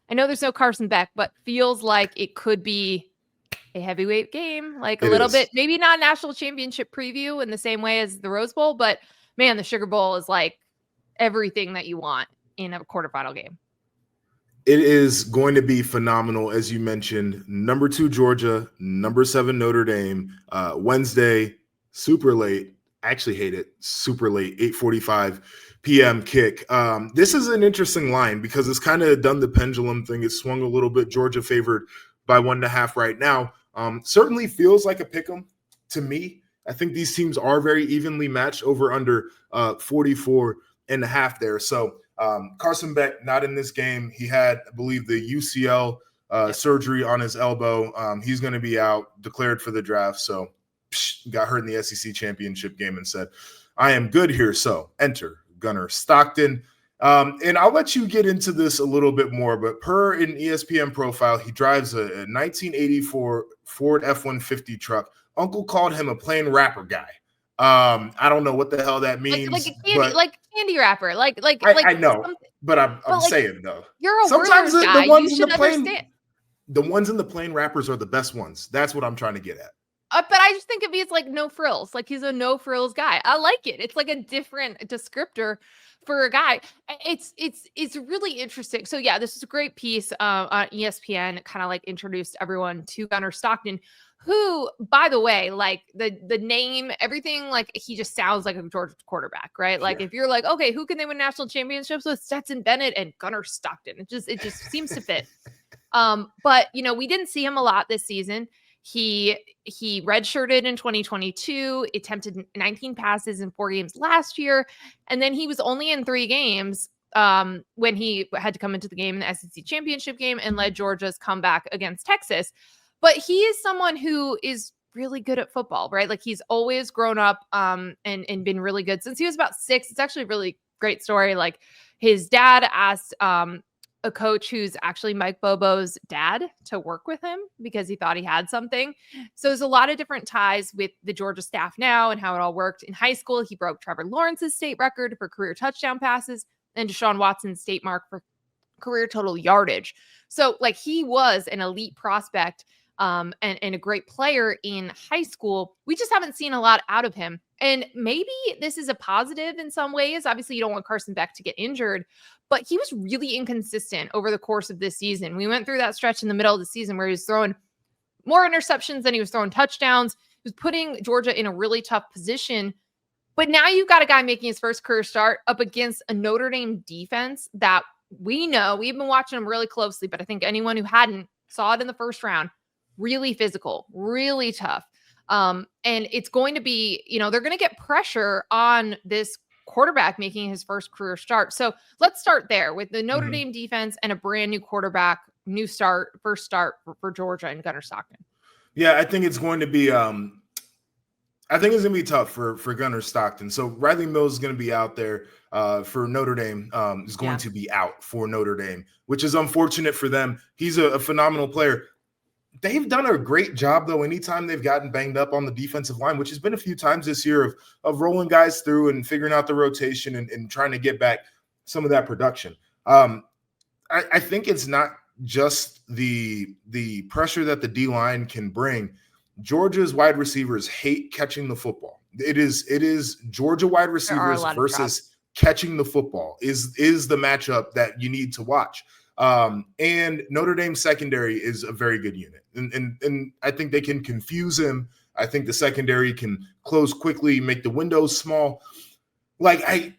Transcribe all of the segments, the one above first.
I know there's no Carson Beck, but feels like it could be a heavyweight game, like a It little bit, is. maybe not national championship preview in the same way as the Rose Bowl, but man, the Sugar Bowl is like everything that you want in a quarterfinal game. It is going to be phenomenal, as you mentioned. Number 2 Georgia, number 7 Notre Dame. Wednesday, super late. I actually hate it. Super late, 8:45 p.m. kick. This is an interesting line because it's kind of done the pendulum thing. It's swung a little bit. Georgia favored by 1.5 right now. Certainly feels like a pick 'em to me. I think these teams are very evenly matched, over under 44.5 there. So Carson Beck not in this game. He had, I believe, the UCL surgery on his elbow. He's going to be out, declared for the draft. So got hurt in the SEC championship game and said, I am good here. So enter Gunnar Stockton. And I'll let you get into this a little bit more, but per an ESPN profile, he drives a 1984 Ford F-150 truck. Uncle called him a plain rapper guy. I don't know what the hell that means, like a candy wrapper, I know, but I'm saying though. You're a Sometimes Werther's the guy. ones You in the should plain, understand. the ones in the plain wrappers are the best ones. That's what I'm trying to get at. But I just think of it's like no frills. Like he's a no frills guy. I like it. It's like a different descriptor for a guy. It's really interesting. So yeah, this is a great piece on ESPN. Kind of like introduced everyone to Gunnar Stockton, who, by the way, like the name, everything, like he just sounds like a Georgia quarterback, right? Like Yeah. if you're like, okay, who can they win national championships with? Stetson Bennett and Gunnar Stockton. It just seems to fit. But we didn't see him a lot this season. He redshirted in 2022, attempted 19 passes in 4 games last year, and then he was only in 3 games when he had to come into the game in the SEC championship game and led Georgia's comeback against Texas. But he is someone who is really good at football, right? Like he's always grown up and been really good since he was about 6. It's actually a really great story. Like his dad asked a coach who's actually Mike Bobo's dad to work with him because he thought he had something. So there's a lot of different ties with the Georgia staff now and how it all worked. In high school, he broke Trevor Lawrence's state record for career touchdown passes and Deshaun Watson's state mark for career total yardage. So like he was an elite prospect and a great player in high school. We just haven't seen a lot out of him. And maybe this is a positive in some ways. Obviously, you don't want Carson Beck to get injured, but he was really inconsistent over the course of this season. We went through that stretch in the middle of the season where he was throwing more interceptions than he was throwing touchdowns. He was putting Georgia in a really tough position. But now you've got a guy making his first career start up against a Notre Dame defense that we know, we've been watching them really closely, but I think anyone who hadn't saw it in the first round, really physical, really tough. And it's going to be, they're going to get pressure on this quarterback making his first career start. So let's start there with the Notre Dame defense and a brand new quarterback, first start for Georgia and Gunnar Stockton. Yeah, I think it's going to be tough for Gunnar Stockton. So Riley Mills is going to be out there for Notre Dame. Is going to be out for Notre Dame, which is unfortunate for them. He's a phenomenal player. They've done a great job, though, anytime they've gotten banged up on the defensive line, which has been a few times this year of rolling guys through and figuring out the rotation and trying to get back some of that production. I think it's not just the pressure that the D-line can bring. Georgia's wide receivers hate catching the football. It is Georgia wide receivers versus catching the football is the matchup that you need to watch. And Notre Dame secondary is a very good unit. And I think they can confuse him. I think the secondary can close quickly, make the windows small. Like I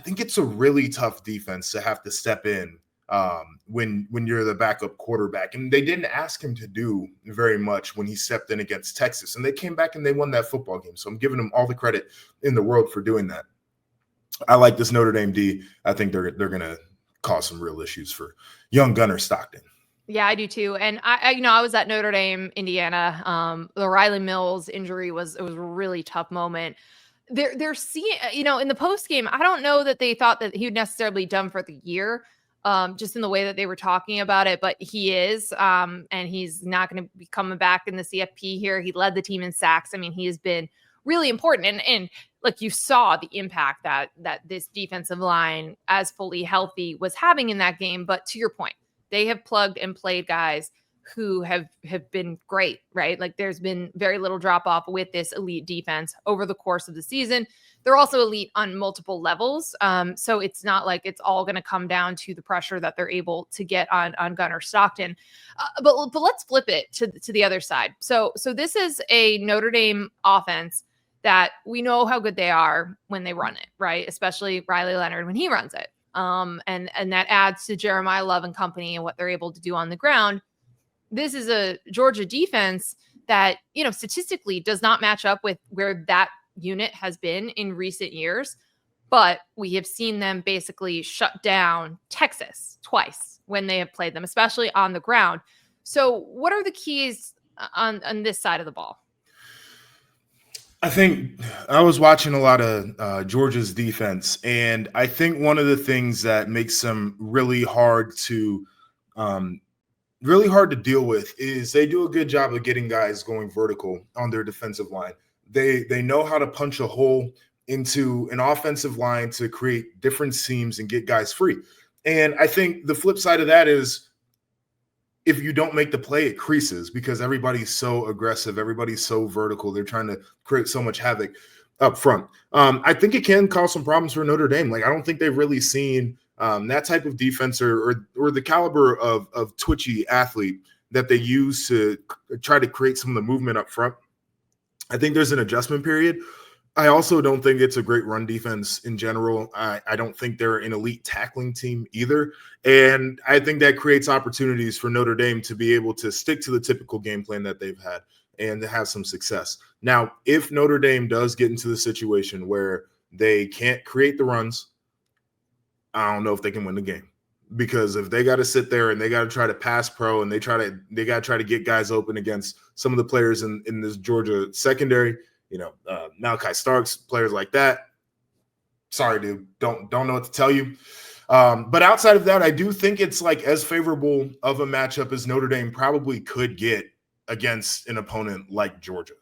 think it's a really tough defense to have to step in when you're the backup quarterback. And they didn't ask him to do very much when he stepped in against Texas. And they came back and they won that football game. So I'm giving them all the credit in the world for doing that. I like this Notre Dame D. I think they're going to cause some real issues for young Gunnar Stockton. Yeah, I do too. And I was at Notre Dame, Indiana. The Riley Mills injury was a really tough moment. They're seeing, in the post game, I don't know that they thought that he would necessarily be done for the year, just in the way that they were talking about it, but he is, and he's not going to be coming back in the CFP here. He led the team in sacks. I mean, he has been really important. And like you saw the impact that this defensive line, as fully healthy, was having in that game. But to your point, they have plugged and played guys who have been great, right? Like there's been very little drop off with this elite defense over the course of the season. They're also elite on multiple levels. So it's not like it's all going to come down to the pressure that they're able to get on Gunnar Stockton. But let's flip it to the other side. So this is a Notre Dame offense that we know how good they are when they run it, right? Especially Riley Leonard when he runs it. And that adds to Jeremiah Love and company and what they're able to do on the ground. This is a Georgia defense that, statistically does not match up with where that unit has been in recent years, but we have seen them basically shut down Texas twice when they have played them, especially on the ground. So what are the keys on this side of the ball? I think I was watching a lot of Georgia's defense, and I think one of the things that makes them really hard to deal with is they do a good job of getting guys going vertical on their defensive line. They know how to punch a hole into an offensive line to create different seams and get guys free. And I think the flip side of that is if you don't make the play, it creases because everybody's so aggressive. Everybody's so vertical. They're trying to create so much havoc up front. I think it can cause some problems for Notre Dame. Like, I don't think they've really seen that type of defense or the caliber of twitchy athlete that they use to try to create some of the movement up front. I think there's an adjustment period. I also don't think it's a great run defense in general. I don't think they're an elite tackling team either. And I think that creates opportunities for Notre Dame to be able to stick to the typical game plan that they've had and to have some success. Now, if Notre Dame does get into the situation where they can't create the runs, I don't know if they can win the game. Because if they got to sit there and they got to try to pass pro and they got to try to get guys open against some of the players in this Georgia secondary, Malachi Starks, players like that. Sorry, dude. Don't know what to tell you. But outside of that, I do think it's like as favorable of a matchup as Notre Dame probably could get against an opponent like Georgia.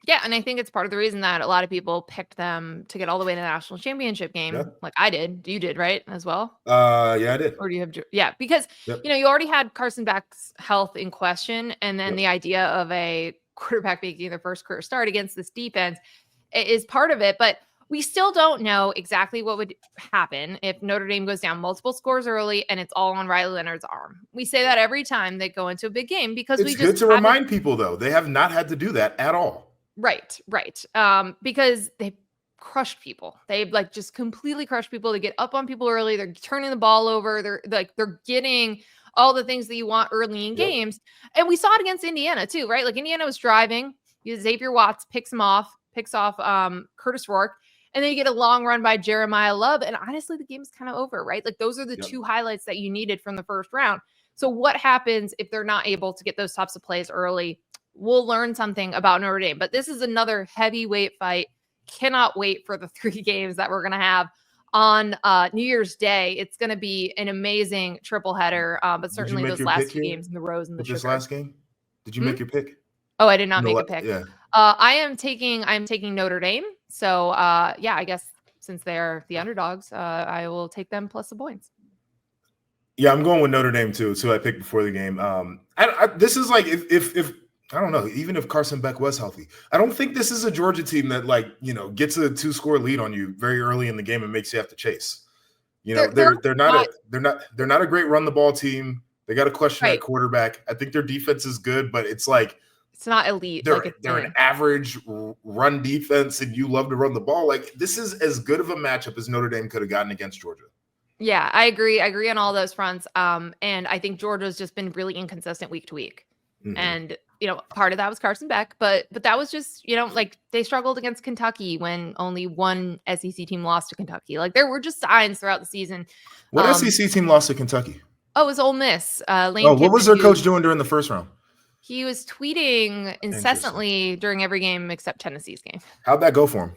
Yeah, and I think it's part of the reason that a lot of people picked them to get all the way to the national championship game, like I did. You did, right, as well? Yeah, I did. Or do you have? Yeah, because you already had Carson Beck's health in question, and then the idea of a quarterback making their first career start against this defense is part of it. But we still don't know exactly what would happen if Notre Dame goes down multiple scores early and it's all on Riley Leonard's arm. We say that every time they go into a big game because it's good to remind people, though. They have not had to do that at all. Right. Because they crushed people. They just completely crushed people. They get up on people early. They're turning the ball over. They're getting all the things that you want early in games. And we saw it against Indiana too, right? Like Indiana was driving. Xavier Watts picks off Curtis Rourke. And then you get a long run by Jeremiah Love. And honestly, the game's kind of over, right? Like those are the two highlights that you needed from the first round. So what happens if they're not able to get those types of plays early? We'll learn something about Notre Dame. But this is another heavyweight fight. Cannot wait for the 3 games that we're going to have on New Year's Day. It's going to be an amazing triple header. But certainly those last 2 games in the Rose and the Sugar. This last game? Did you make your pick? Oh, I did not make a pick. Yeah. I'm taking Notre Dame. So I guess since they're the underdogs, I will take them plus the points. Yeah, I'm going with Notre Dame too. So I picked before the game. This is like if I don't know, even if Carson Beck was healthy, I don't think this is a Georgia team that gets a 2-score lead on you very early in the game and makes you have to chase. They're not a great run the ball team. They got a question at quarterback. I think their defense is good, but it's like it's not elite. They're an average run defense, and you love to run the ball. Like this is as good of a matchup as Notre Dame could have gotten against Georgia. Yeah, I agree. I agree on all those fronts. And I think Georgia's just been really inconsistent week to week. Mm-hmm. And part of that was Carson Beck, but that was just, they struggled against Kentucky when only one SEC team lost to Kentucky. Like there were just signs throughout the season. What SEC team lost to Kentucky? Oh, it was Ole Miss. What was their coach doing during the first round? He was tweeting incessantly during every game except Tennessee's game. How'd that go for him?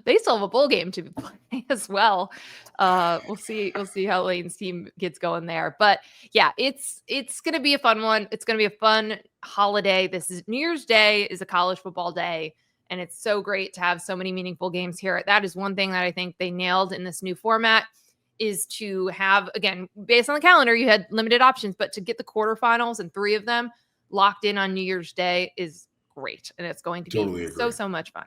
They still have a bowl game to be playing as well. We'll see how Lane's team gets going there. But yeah, it's going to be a fun one. It's going to be a fun holiday. This is New Year's Day is a college football day, and it's so great to have so many meaningful games here. That is one thing that I think they nailed in this new format is to have, again, based on the calendar, you had limited options, but to get the quarterfinals and 3 of them locked in on New Year's Day is great. And it's going to be so much fun.